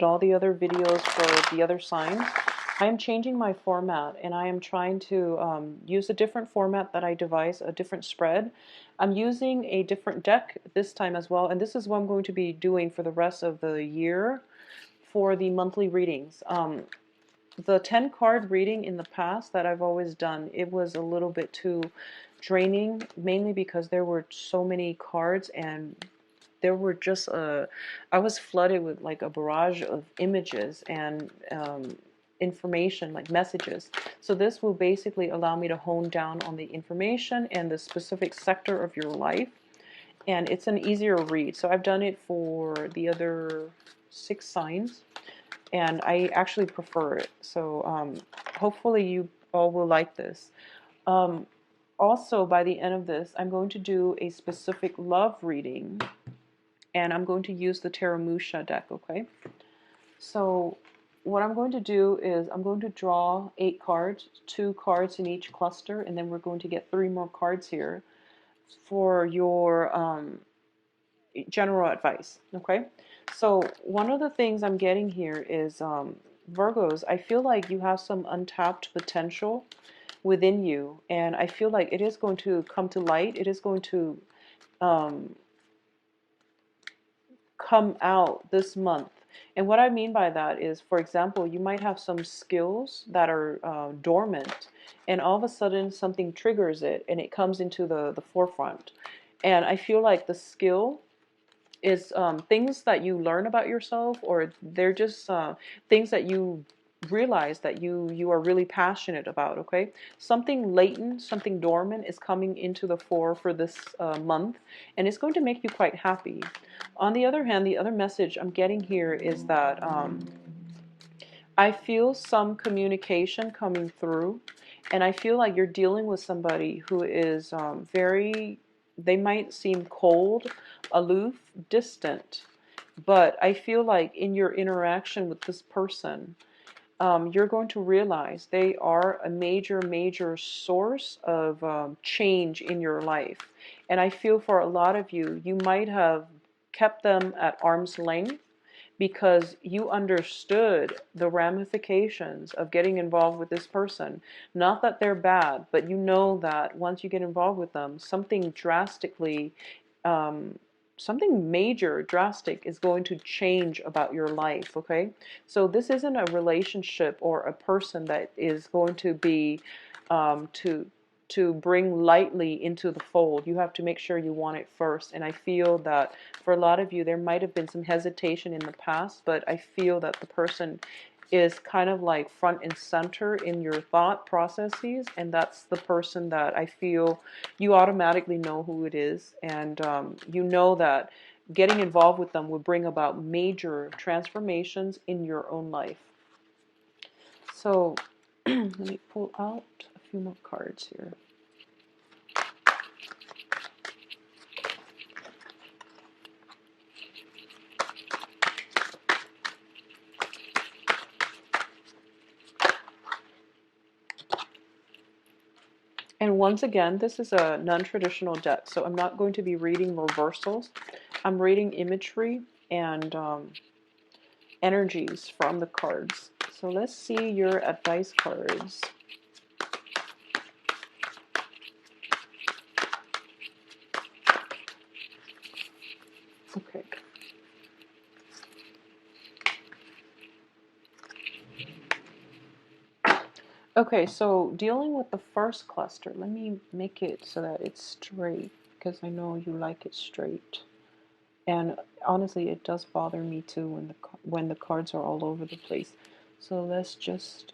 all the other videos for the other signs, I am changing my format, and I am trying to use a different format that I devised, a different spread. I'm using a different deck this time as well, and this is what I'm going to be doing for the rest of the year for the monthly readings. The 10 card reading in the past that I've always done, it was a little bit too draining, mainly because there were so many cards, and there were just I was flooded with like a barrage of images and information, like messages. So this will basically allow me to hone down on the information and the specific sector of your life, and it's an easier read. So I've done it for the other 6 signs, and I actually prefer it. So hopefully you all will like this. Also, by the end of this, I'm going to do a specific love reading, and I'm going to use the Teramusha deck, okay? So what I'm going to do is I'm going to draw 8 cards, 2 cards in each cluster, and then we're going to get 3 more cards here for your general advice, okay? So one of the things I'm getting here is Virgos, I feel like you have some untapped potential within you, and I feel like it is going to come to light. It is going to come out this month. And what I mean by that is, for example, you might have some skills that are dormant, and all of a sudden something triggers it and it comes into the forefront. And I feel like the skill is things that you learn about yourself, or they're just things that you realize that you are really passionate about, okay? Something latent, something dormant is coming into the fore for this month, and it's going to make you quite happy. On the other hand, the other message I'm getting here is that I feel some communication coming through, and I feel like you're dealing with somebody who is they might seem cold, aloof, distant, but I feel like in your interaction with this person, you're going to realize they are a major, major source of change in your life. And I feel for a lot of you, you might have kept them at arm's length because you understood the ramifications of getting involved with this person. Not that they're bad, but you know that once you get involved with them, something drastically, something major, drastic is going to change about your life, okay? So this isn't a relationship or a person that is going to be to bring lightly into the fold. You have to make sure you want it first. And I feel that for a lot of you, there might have been some hesitation in the past, but I feel that the person is kind of like front and center in your thought processes, and that's the person that I feel you automatically know who it is, and you know that getting involved with them will bring about major transformations in your own life. So let me pull out a few more cards here. And once again, this is a non-traditional deck, so I'm not going to be reading reversals. I'm reading imagery and energies from the cards. So let's see your advice cards. Okay. Okay, so dealing with the first cluster, let me make it so that it's straight, because I know you like it straight. And honestly, it does bother me too when the cards are all over the place. So let's just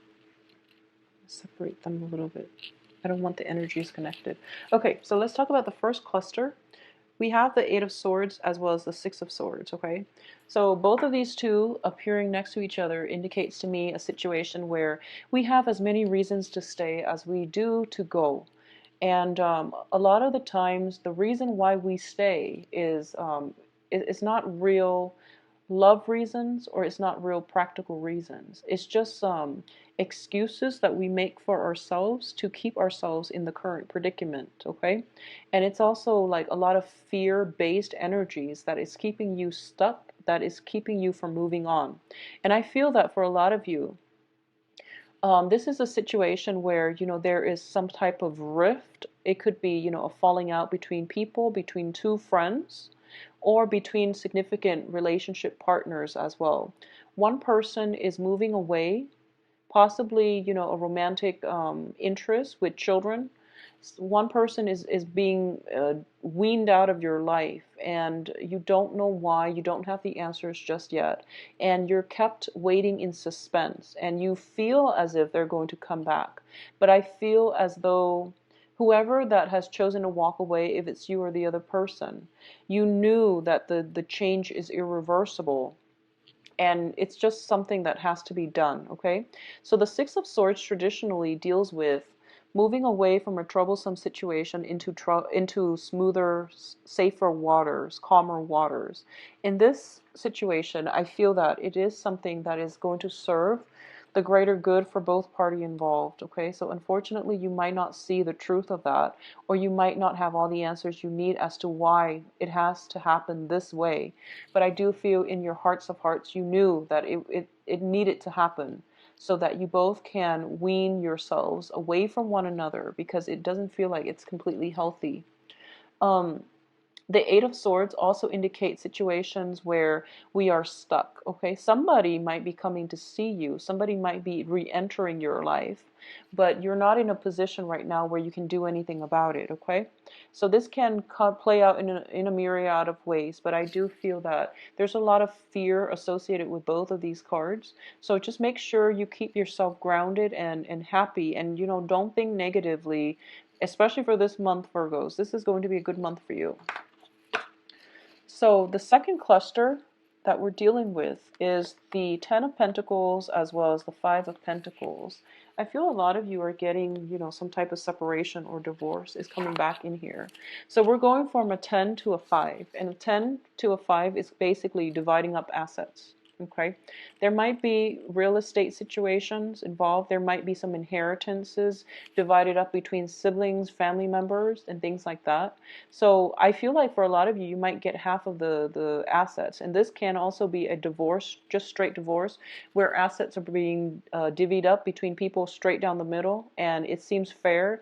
separate them a little bit. I don't want the energies connected. Okay, so let's talk about the first cluster. We have the Eight of Swords as well as the Six of Swords, okay? So both of these two appearing next to each other indicates to me a situation where we have as many reasons to stay as we do to go. And a lot of the times, the reason why we stay is it's not real love reasons, or it's not real practical reasons. It's just excuses that we make for ourselves to keep ourselves in the current predicament, okay? And it's also like a lot of fear-based energies that is keeping you stuck that is keeping you from moving on. And I feel that for a lot of you, this is a situation where, there is some type of rift. It could be, a falling out between people, between two friends, or between significant relationship partners as well. One person is moving away, possibly, a romantic interest with children. One person is being weaned out of your life, and you don't know why. You don't have the answers just yet, and you're kept waiting in suspense, and you feel as if they're going to come back. But I feel as though whoever that has chosen to walk away, if it's you or the other person, you knew that the change is irreversible, and it's just something that has to be done, okay? So the Six of Swords traditionally deals with moving away from a troublesome situation into smoother, safer waters, calmer waters. In this situation, I feel that it is something that is going to serve the greater good for both party involved, okay? So unfortunately, you might not see the truth of that, or you might not have all the answers you need as to why it has to happen this way. But I do feel in your hearts of hearts, you knew that it needed to happen so that you both can wean yourselves away from one another, because it doesn't feel like it's completely healthy. Um, the Eight of Swords also indicates situations where we are stuck, okay? Somebody might be coming to see you. Somebody might be re-entering your life, but you're not in a position right now where you can do anything about it, okay? So this can play out in a myriad of ways, but I do feel that there's a lot of fear associated with both of these cards. So just make sure you keep yourself grounded and happy, and, don't think negatively, especially for this month, Virgos. This is going to be a good month for you. So the second cluster that we're dealing with is the Ten of Pentacles as well as the Five of Pentacles. I feel a lot of you are getting, some type of separation or divorce is coming back in here. So we're going from a 10 to a 5, and a 10 to a 5 is basically dividing up assets. Okay, there might be real estate situations involved. There might be some inheritances divided up between siblings, family members, and things like that. So I feel like for a lot of you, you might get half of the assets. And this can also be a divorce, just straight divorce, where assets are being divvied up between people straight down the middle, and it seems fair.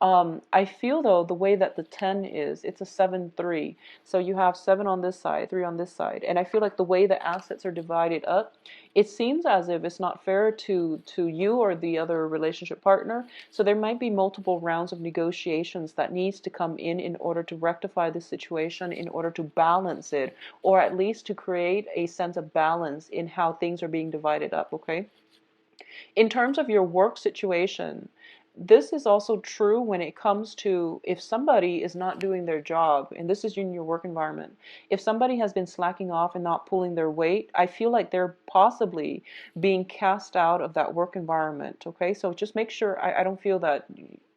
I feel though the way that the 10 is, it's a 7-3. So you have 7 on this side, 3 on this side. And I feel like the way the assets are divided up, it seems as if it's not fair to you or the other relationship partner. So there might be multiple rounds of negotiations that needs to come in order to rectify the situation, in order to balance it, or at least to create a sense of balance in how things are being divided up, okay? In terms of your work situation, this is also true when it comes to if somebody is not doing their job, and this is in your work environment. If somebody has been slacking off and not pulling their weight, I feel like they're possibly being cast out of that work environment, okay? So just make sure, I don't feel that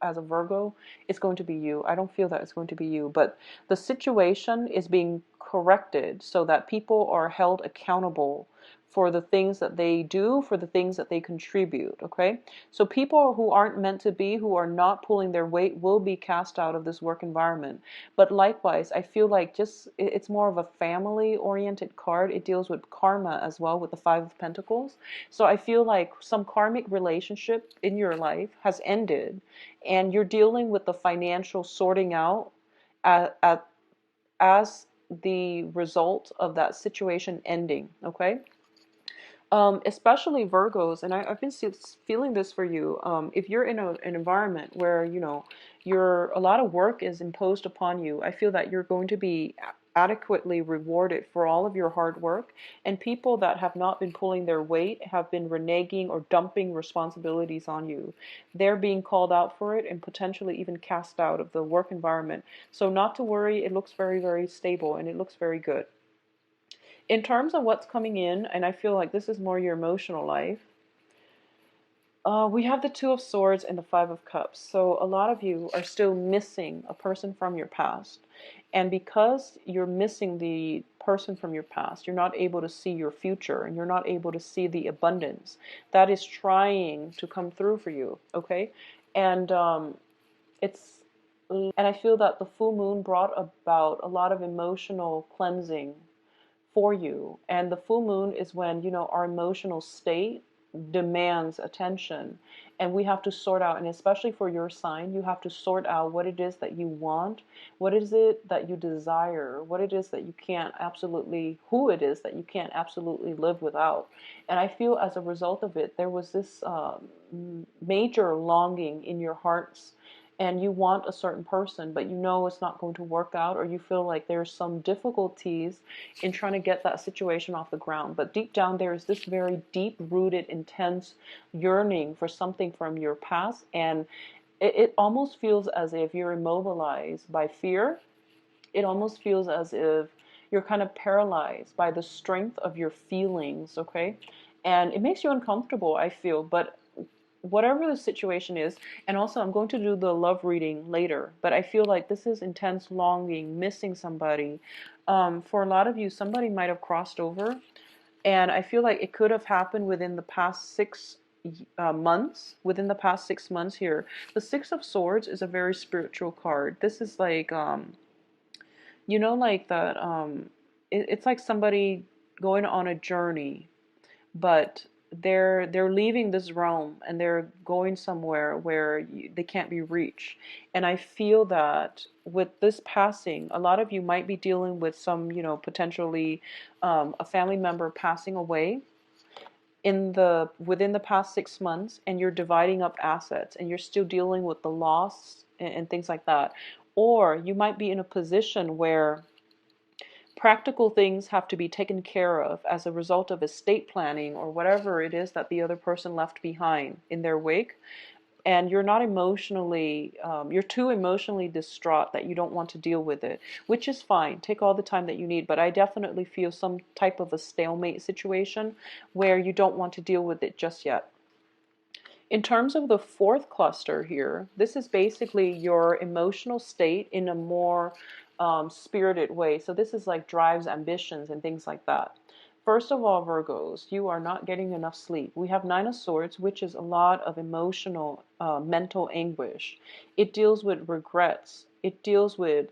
as a Virgo, it's going to be you. I don't feel that it's going to be you, but the situation is being corrected so that people are held accountable for the things that they do, for the things that they contribute, okay? So people who aren't meant to be, who are not pulling their weight, will be cast out of this work environment. But likewise, I feel like it's more of a family-oriented card. It deals with karma as well, with the Five of Pentacles. So I feel like some karmic relationship in your life has ended, and you're dealing with the financial sorting out as the result of that situation ending, okay? Especially Virgos, and I've been feeling this for you. If you're in an environment where a lot of work is imposed upon you, I feel that you're going to be adequately rewarded for all of your hard work. And people that have not been pulling their weight, have been reneging or dumping responsibilities on you, they're being called out for it and potentially even cast out of the work environment. So not to worry, it looks very, very stable and it looks very good. In terms of what's coming in, and I feel like this is more your emotional life, we have the Two of Swords and the Five of Cups. So a lot of you are still missing a person from your past. And because you're missing the person from your past, you're not able to see your future, and you're not able to see the abundance that is trying to come through for you, okay? And it's and I feel that the full moon brought about a lot of emotional cleansing for you. And the full moon is when, our emotional state demands attention. And we have to sort out, and especially for your sign, you have to sort out what it is that you want, what is it that you desire, what it is that you can't absolutely, who it is that you can't absolutely live without. And I feel as a result of it, there was this major longing in your hearts, and you want a certain person, but you know it's not going to work out, or you feel like there's some difficulties in trying to get that situation off the ground. But deep down, there is this very deep rooted, intense yearning for something from your past. And it almost feels as if you're immobilized by fear. It almost feels as if you're kind of paralyzed by the strength of your feelings, okay? And it makes you uncomfortable, I feel. But whatever the situation is, and also I'm going to do the love reading later, but I feel like this is intense longing, missing somebody. For a lot of you, somebody might have crossed over, and I feel like it could have happened within the past 6 months. Within the past 6 months here, the Six of Swords is a very spiritual card. This is like, like that. It's like somebody going on a journey, but they're leaving this realm and they're going somewhere where they can't be reached. And I feel that with this passing, a lot of you might be dealing with some, potentially a family member passing away within the past 6 months, and you're dividing up assets and you're still dealing with the loss and things like that. Or you might be in a position where practical things have to be taken care of as a result of estate planning or whatever it is that the other person left behind in their wake. And you're not emotionally, you're too emotionally distraught that you don't want to deal with it, which is fine. Take all the time that you need. But I definitely feel some type of a stalemate situation where you don't want to deal with it just yet. In terms of the fourth cluster here, this is basically your emotional state in a more spirited way. So this is like drives, ambitions, and things like that. First of all, Virgos, you are not getting enough sleep. We have Nine of Swords, which is a lot of emotional, mental anguish. It deals with regrets. It deals with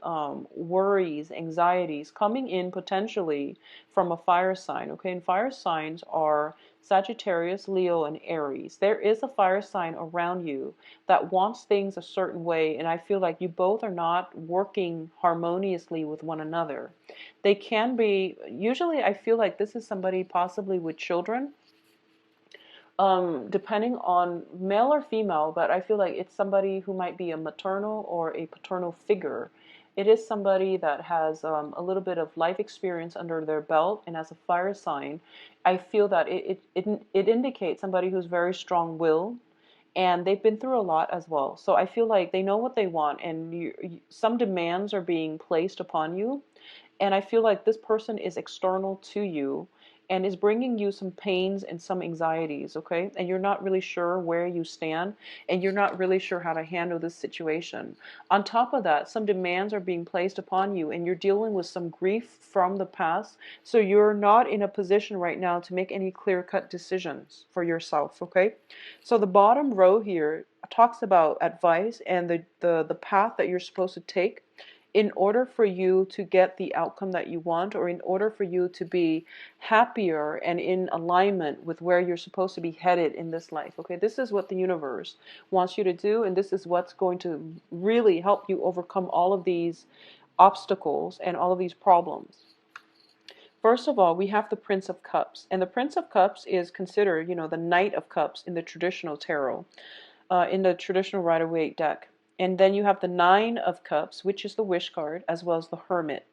worries, anxieties coming in potentially from a fire sign. Okay, and fire signs are Sagittarius, Leo, and Aries. There is a fire sign around you that wants things a certain way, and I feel like you both are not working harmoniously with one another. They can be, usually I feel like this is somebody possibly with children, depending on male or female, but I feel like it's somebody who might be a maternal or a paternal figure. It is somebody that has a little bit of life experience under their belt, and as a fire sign, I feel that it indicates somebody who's very strong-willed, and they've been through a lot as well. So I feel like they know what they want, and some demands are being placed upon you, and I feel like this person is external to you and is bringing you some pains and some anxieties, okay? And you're not really sure where you stand, and you're not really sure how to handle this situation. On top of that, some demands are being placed upon you, and you're dealing with some grief from the past, so you're not in a position right now to make any clear-cut decisions for yourself, okay? So the bottom row here talks about advice and the path that you're supposed to take in order for you to get the outcome that you want, or in order for you to be happier and in alignment with where you're supposed to be headed in this life. Okay, this is what the universe wants you to do, and this is what's going to really help you overcome all of these obstacles and all of these problems. First of all, we have the Prince of Cups, and the Prince of Cups is considered, the Knight of Cups in the traditional tarot, in the traditional Rider-Waite deck. And then you have the Nine of Cups, which is the Wish card, as well as the Hermit.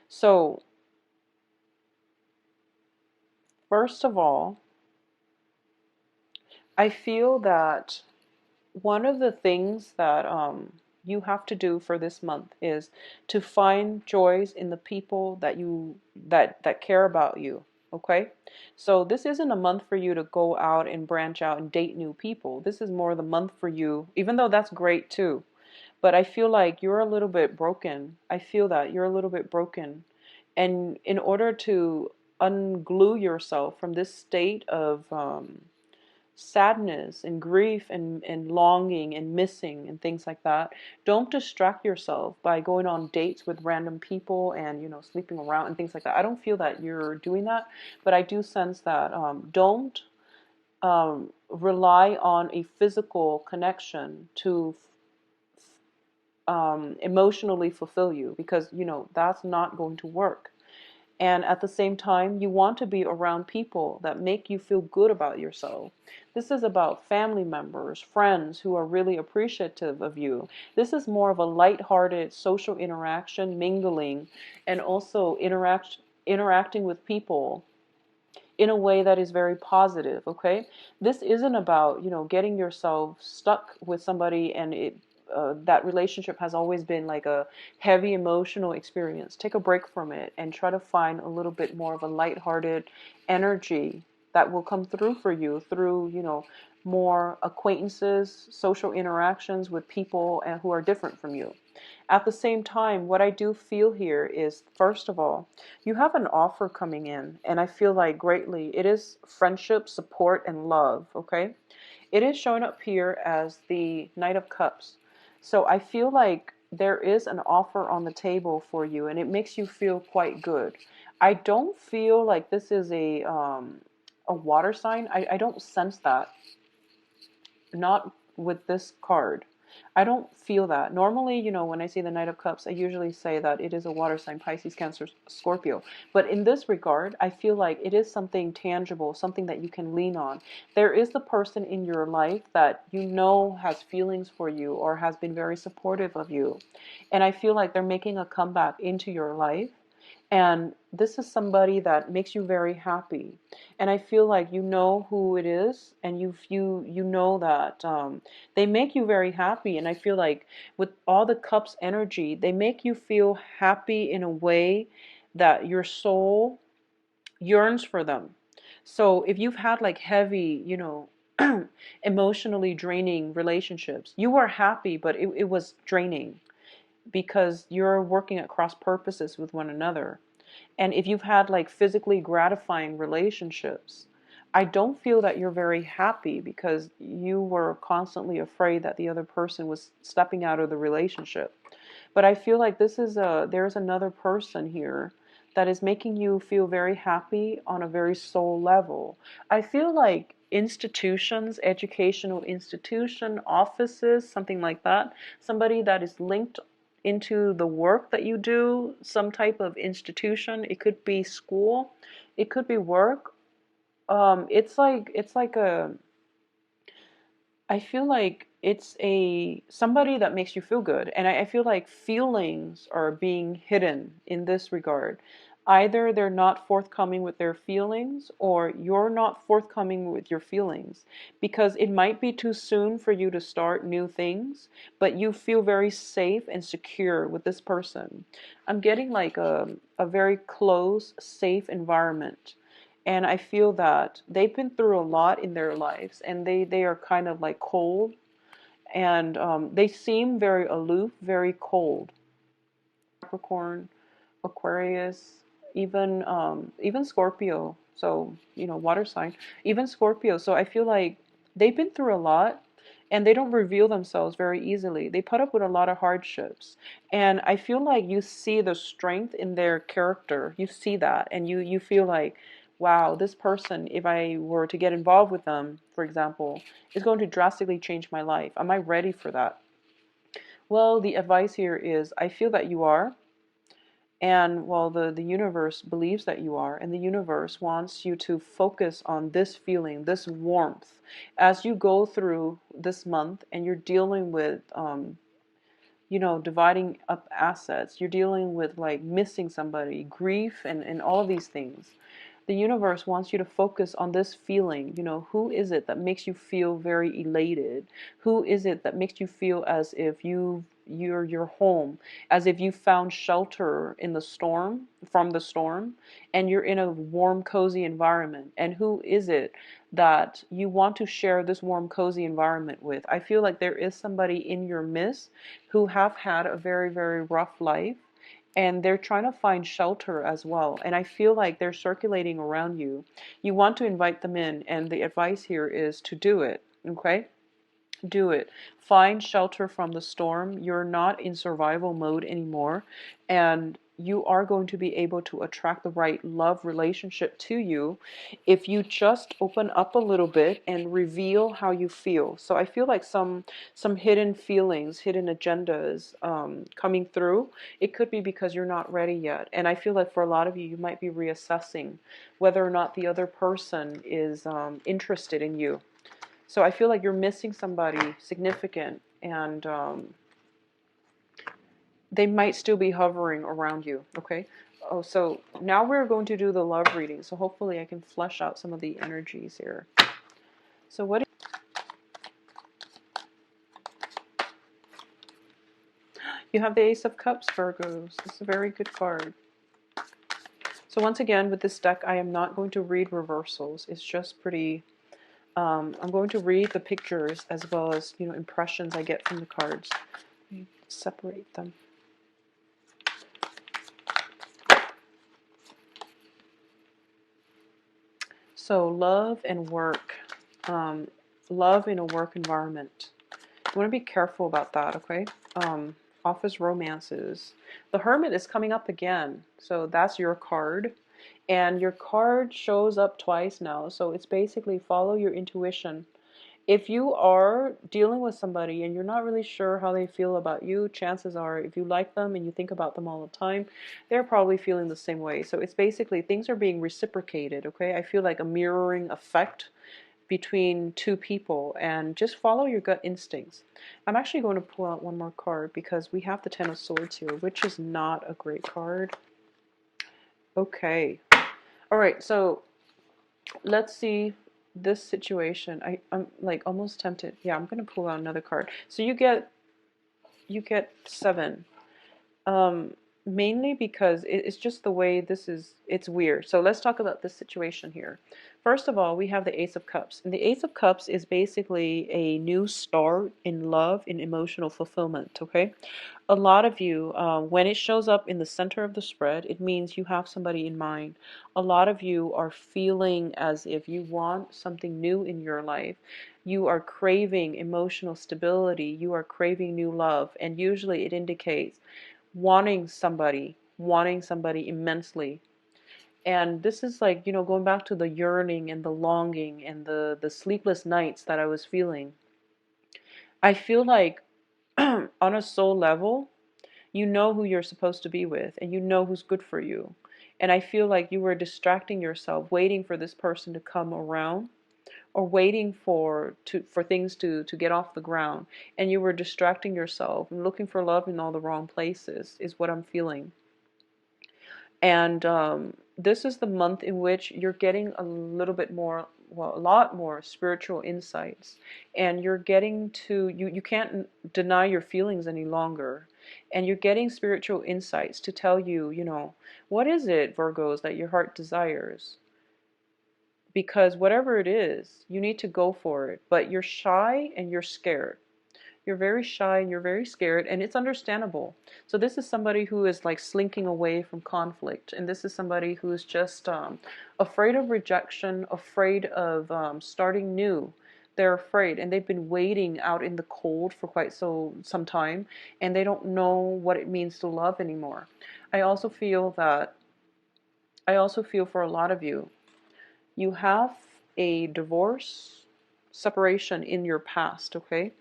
So, first of all, I feel that one of the things that you have to do for this month is to find joys in the people that care about you. Okay, so this isn't a month for you to go out and branch out and date new people. This is more the month for you, even though that's great too. But I feel like you're a little bit broken. I feel that you're a little bit broken. And in order to unglue yourself from this state of sadness and grief and longing and missing and things like that. Don't distract yourself by going on dates with random people and, sleeping around and things like that. I don't feel that you're doing that, but I do sense that don't rely on a physical connection to emotionally fulfill you, because that's not going to work. And at the same time, you want to be around people that make you feel good about yourself. This is about family members, friends who are really appreciative of you. This is more of a light-hearted social interaction, mingling, and also interacting with people in a way that is very positive, okay? This isn't about, getting yourself stuck with somebody and that relationship has always been like a heavy emotional experience. Take a break from it and try to find a little bit more of a lighthearted energy that will come through for you through, more acquaintances, social interactions with people and who are different from you. At the same time, what I do feel here is, first of all, you have an offer coming in, and I feel like greatly it is friendship, support, and love, okay? It is showing up here as the Knight of Cups. So I feel like there is an offer on the table for you, and it makes you feel quite good. I don't feel like this is a water sign. I don't sense that. Not with this card. I don't feel that. Normally, when I see the Knight of Cups, I usually say that it is a water sign, Pisces, Cancer, Scorpio. But in this regard, I feel like it is something tangible, something that you can lean on. There is the person in your life that has feelings for you or has been very supportive of you. And I feel like they're making a comeback into your life. And this is somebody that makes you very happy. And I feel like you know who it is, and you know that they make you very happy. And I feel like with all the cups energy, they make you feel happy in a way that your soul yearns for them. So if you've had like heavy, emotionally draining relationships, you were happy, but it was draining because you're working at cross purposes with one another. And if you've had like physically gratifying relationships, I don't feel that you're very happy because you were constantly afraid that the other person was stepping out of the relationship. But I feel like there's another person here that is making you feel very happy on a very soul level. I feel like institutions, educational institution, offices, something like that, somebody that is linked into the work that you do, some type of institution. It could be school, it could be work. It's like a I feel like it's a somebody that makes you feel good. And I feel like feelings are being hidden in this regard. Either they're not forthcoming with their feelings or you're not forthcoming with your feelings, because it might be too soon for you to start new things, but you feel very safe and secure with this person. I'm getting like a very close, safe environment. And I feel that they've been through a lot in their lives, and they are kind of like cold, and they seem very aloof, very cold. Capricorn, Aquarius, even Scorpio. So water sign, even Scorpio. So I feel like they've been through a lot, and they don't reveal themselves very easily. They put up with a lot of hardships, and I feel like you see the strength in their character. You see that, and you feel like, wow, this person, if I were to get involved with them, for example, is going to drastically change my life. Am I ready for that? Well, the advice here is I feel that you are. And well, the universe believes that you are, and the universe wants you to focus on this feeling, this warmth, as you go through this month and you're dealing with, dividing up assets, you're dealing with like missing somebody, grief, and all of these things. The universe wants you to focus on this feeling. Who is it that makes you feel very elated? Who is it that makes you feel as if you're home, as if you found shelter in the storm, from the storm, and you're in a warm, cozy environment? And who is it that you want to share this warm, cozy environment with? I feel like there is somebody in your midst who have had a very, very rough life, and they're trying to find shelter as well. And I feel like they're circulating around you. You want to invite them in, and the advice here is to do it, okay? Do it. Find shelter from the storm. You're not in survival mode anymore, and you are going to be able to attract the right love relationship to you if you just open up a little bit and reveal how you feel. So I feel like some hidden feelings, hidden agendas coming through. It could be because you're not ready yet, and I feel like for a lot of you, you might be reassessing whether or not the other person is interested in you. So I feel like you're missing somebody significant, and they might still be hovering around you, okay? Oh, so now we're going to do the love reading. So hopefully I can flesh out some of the energies here. So what you have the Ace of Cups, Virgos. This is a very good card. So once again, with this deck, I am not going to read reversals. It's just pretty... I'm going to read the pictures as well as, impressions I get from the cards. Let me separate them. So love and work, love in a work environment. You want to be careful about that, okay? Office romances. The Hermit is coming up again, so that's your card. And your card shows up twice now, so it's basically follow your intuition. If you are dealing with somebody and you're not really sure how they feel about you, chances are if you like them and you think about them all the time, they're probably feeling the same way. So it's basically things are being reciprocated, okay? I feel like a mirroring effect between two people, and just follow your gut instincts. I'm actually going to pull out one more card because we have the Ten of Swords here, which is not a great card. Okay. All right, so let's see this situation. I'm like almost tempted. Yeah, I'm going to pull out another card. So you get 7. Mainly because it's just the way it's weird. So let's talk about this situation here. First of all, we have the Ace of Cups. And the Ace of Cups is basically a new start in love, in emotional fulfillment, okay? A lot of you, when it shows up in the center of the spread, it means you have somebody in mind. A lot of you are feeling as if you want something new in your life. You are craving emotional stability. You are craving new love. And usually it indicates wanting somebody immensely. And this is like, going back to the yearning and the longing and the sleepless nights that I was feeling. I feel like on a soul level, you know who you're supposed to be with and you know who's good for you. And I feel like you were distracting yourself, waiting for this person to come around, or waiting for things to get off the ground, and you were distracting yourself and looking for love in all the wrong places, is what I'm feeling. And this is the month in which you're getting a little bit more, well, a lot more spiritual insights, and you're getting to, you can't deny your feelings any longer, and you're getting spiritual insights to tell you, what is it, Virgos, that your heart desires? Because whatever it is, you need to go for it. But you're shy and you're scared. You're very shy and you're very scared, and it's understandable. So this is somebody who is like slinking away from conflict, and this is somebody who is just afraid of rejection, afraid of starting new. They're afraid, and they've been waiting out in the cold for quite some time, and they don't know what it means to love anymore. I also feel for a lot of you, you have a divorce, separation in your past, okay?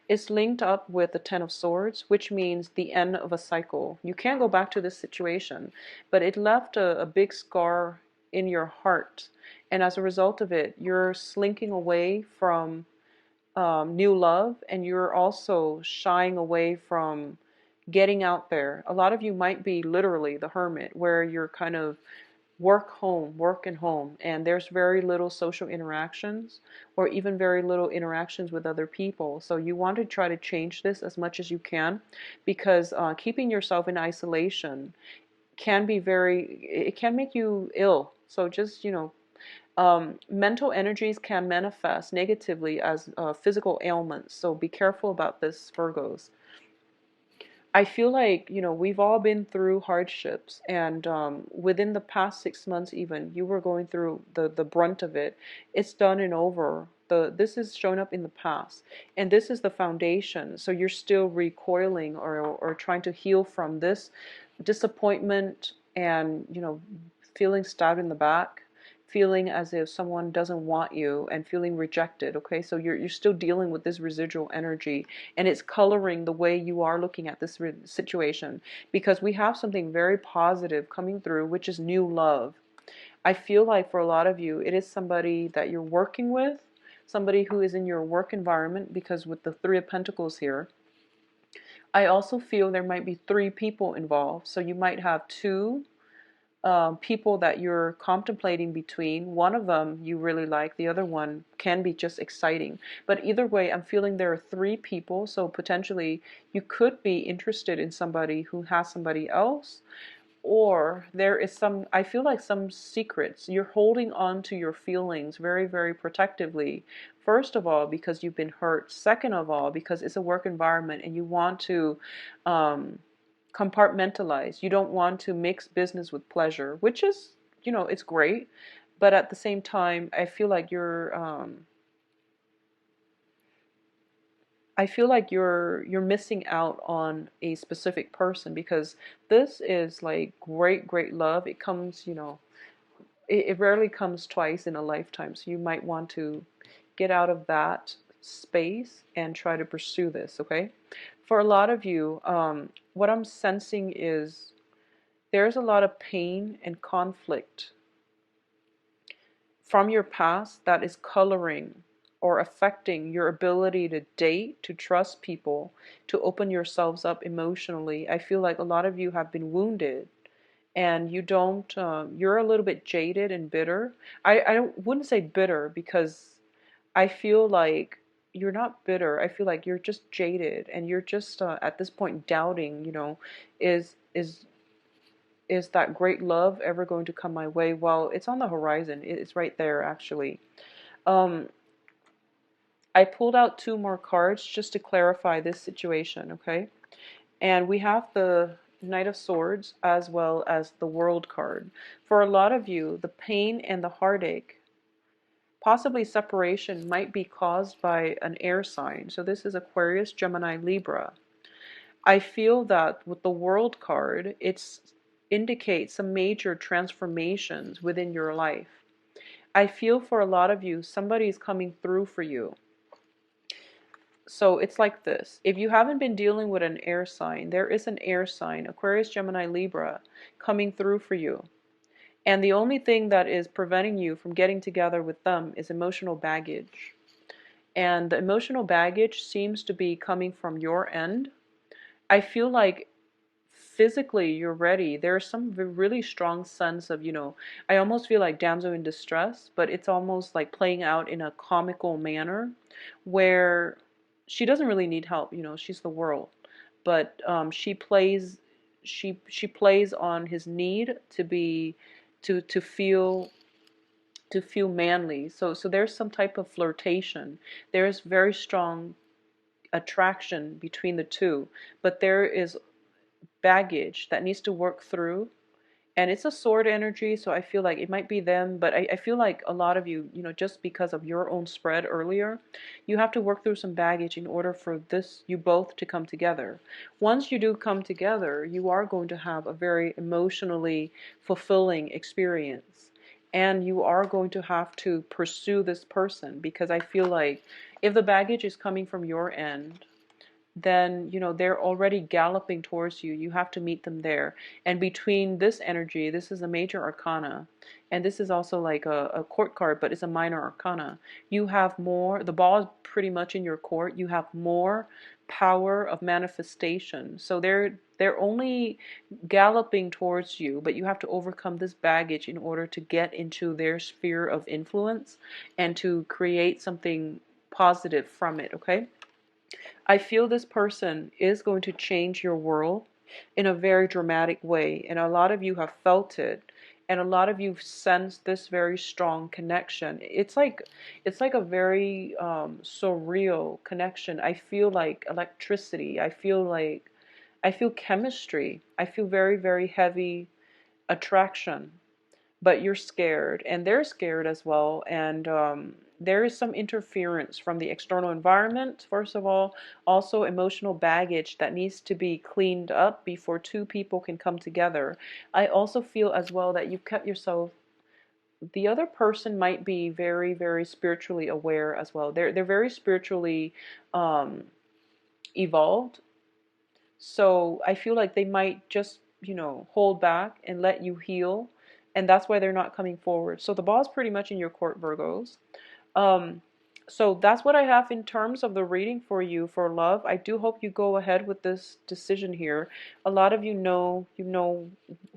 It's linked up with the Ten of Swords, which means the end of a cycle. You can't go back to this situation, but it left a big scar in your heart. And as a result of it, you're slinking away from new love, and you're also shying away from getting out there. A lot of you might be literally the hermit, where you're kind of work and home, and there's very little social interactions, or even very little interactions with other people. So you want to try to change this as much as you can, because keeping yourself in isolation it can make you ill. So just, mental energies can manifest negatively as physical ailments. So be careful about this, Virgos. I feel like, we've all been through hardships, and within the past 6 months, even you were going through the brunt of it. It's done and over. This is shown up in the past, and this is the foundation. So you're still recoiling, or trying to heal from this disappointment, and feeling stabbed in the back, feeling as if someone doesn't want you, and feeling rejected. Okay, so you're still dealing with this residual energy, and it's coloring the way you are looking at this situation, because we have something very positive coming through, which is new love. I feel like for a lot of you, it is somebody that you're working with, somebody who is in your work environment, because with the Three of Pentacles here, I also feel there might be three people involved. So you might have two people that you're contemplating between. One of them you really like, the other one can be just exciting. But either way, I'm feeling there are three people, so potentially you could be interested in somebody who has somebody else, or there is some, I feel like some secrets. You're holding on to your feelings very, very protectively. First of all, because you've been hurt. Second of all, because it's a work environment and you want to um, compartmentalize. You don't want to mix business with pleasure, which is, it's great. But at the same time, I feel like you're missing out on a specific person, because this is like great, great love. It comes, it rarely comes twice in a lifetime. So you might want to get out of that space and try to pursue this, okay? For a lot of you, what I'm sensing is there's a lot of pain and conflict from your past that is coloring or affecting your ability to date, to trust people, to open yourselves up emotionally. I feel like a lot of you have been wounded, and you don't, you're a little bit jaded and bitter. Wouldn't say bitter, because I feel like you're not bitter. I feel like you're just jaded, and you're just at this point doubting, is is is that great love ever going to come my way? Well, it's on the horizon. It's right there, actually. Um, I pulled out two more cards just to clarify this situation, okay? And we have the Knight of Swords as well as the World card. For a lot of you, the pain and the heartache, possibly separation, might be caused by an air sign. So this is Aquarius, Gemini, Libra. I feel that with the World card, it indicates some major transformations within your life. I feel for a lot of you, somebody is coming through for you. So it's like this. If you haven't been dealing with an air sign, there is an air sign, Aquarius, Gemini, Libra, coming through for you. And the only thing that is preventing you from getting together with them is emotional baggage. And the emotional baggage seems to be coming from your end. I feel like physically you're ready. There's some really strong sense of, I almost feel like damsel in distress, but it's almost like playing out in a comical manner, where she doesn't really need help. She's the world, but she plays on his need to be, to feel manly. So there's some type of flirtation. There's very strong attraction between the two, but there is baggage that needs to work through. And it's a sword energy, so I feel like it might be them, but I feel like a lot of you, just because of your own spread earlier, you have to work through some baggage in order for you both to come together. Once you do come together, you are going to have a very emotionally fulfilling experience. And you are going to have to pursue this person, because I feel like if the baggage is coming from your end, then they're already galloping towards you. You have to meet them there. And between this energy, this is a major arcana, and this is also like a court card, but it's a minor arcana. You have more, the ball is pretty much in your court. You have more power of manifestation. So they're only galloping towards you, but you have to overcome this baggage in order to get into their sphere of influence and to create something positive from it, okay? I feel this person is going to change your world in a very dramatic way. And a lot of you have felt it. And a lot of you sensed this very strong connection. It's like a very surreal connection. I feel like electricity. I feel like I feel chemistry. I feel very, very heavy attraction, but you're scared and they're scared as well. And there is some interference from the external environment, first of all, also emotional baggage that needs to be cleaned up before two people can come together. I also feel as well that you've kept yourself, the other person might be very, very spiritually aware as well. They're very spiritually um, evolved. So I feel like they might just, hold back and let you heal. And that's why they're not coming forward. So the ball's pretty much in your court, Virgos. Um, so that's what I have in terms of the reading for you for love. I do hope you go ahead with this decision here. A lot of you know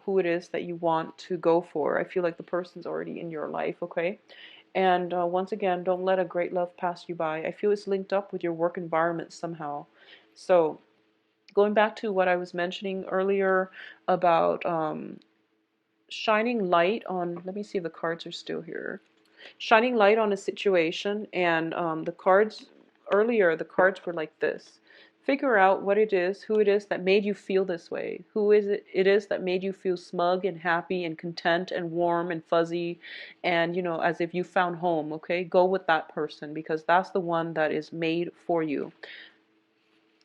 who it is that you want to go for. I feel like the person's already in your life, okay? And once again, don't let a great love pass you by. I feel it's linked up with your work environment somehow. So going back to what I was mentioning earlier about shining light on, let me see if the cards are still here. Shining light on a situation, and the cards, earlier, the cards were like this. Figure out what it is, who it is that made you feel this way. Who is it is that made you feel smug and happy and content and warm and fuzzy and, as if you found home, okay? Go with that person because that's the one that is made for you.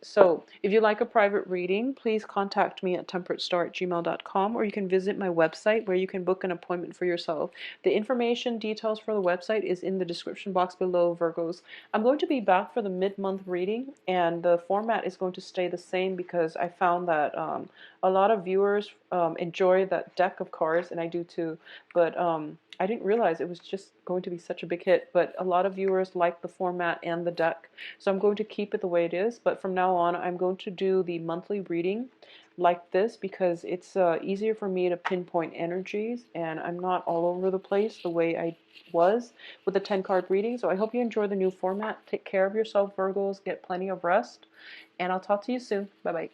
So if you'd like a private reading, please contact me at temperatestar@gmail.com, or you can visit my website where you can book an appointment for yourself. The information details for the website is in the description box below, Virgos. I'm going to be back for the mid-month reading, and the format is going to stay the same because I found that a lot of viewers enjoy that deck of cards, and I do too, but I didn't realize it was just going to be such a big hit, but a lot of viewers like the format and the deck. So I'm going to keep it the way it is, but from now on I'm going to do the monthly reading like this because it's easier for me to pinpoint energies and I'm not all over the place the way I was with the 10 card reading. So I hope you enjoy the new format. Take care of yourself, Virgos. Get plenty of rest, and I'll talk to you soon. Bye bye.